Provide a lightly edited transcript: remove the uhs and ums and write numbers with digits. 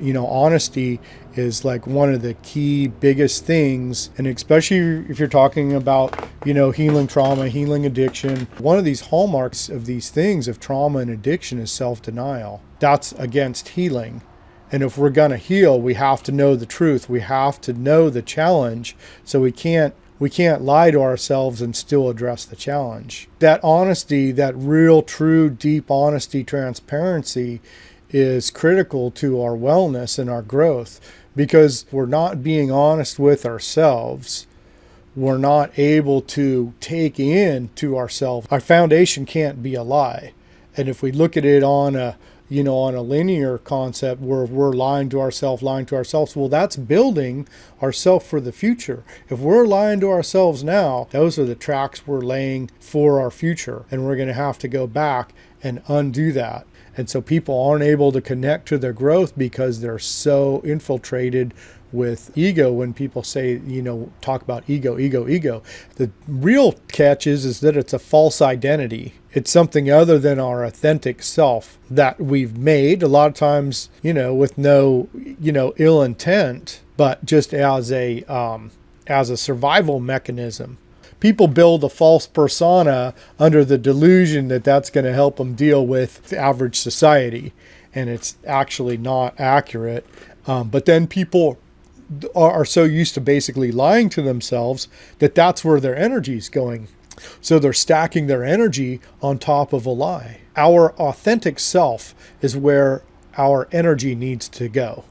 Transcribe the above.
Honesty is like one of the key biggest things. And especially if you're talking about, healing trauma, healing addiction, one of these hallmarks of these things of trauma and addiction is self-denial. That's against healing. And if we're going to heal, we have to know the truth. We have to know the challenge. So we can't lie to ourselves and still address the challenge. That honesty, that real, true, deep honesty, transparency is critical to our wellness and our growth, because we're not being honest with ourselves. We're not able to take in to ourselves. Our foundation can't be a lie. And if we look at it on a linear concept where we're lying to ourselves, well, that's building ourselves for the future. If we're lying to ourselves now, those are the tracks we're laying for our future. And we're going to have to go back and undo that. And so people aren't able to connect to their growth because they're so infiltrated with ego. When people say, talk about ego, the real catch is that it's a false identity. It's something other than our authentic self that we've made a lot of times, with no, ill intent, but just as a survival mechanism. People build a false persona under the delusion that that's going to help them deal with the average society. And it's actually not accurate. But then people are so used to basically lying to themselves that that's where their energy is going. So they're stacking their energy on top of a lie. Our authentic self is where our energy needs to go.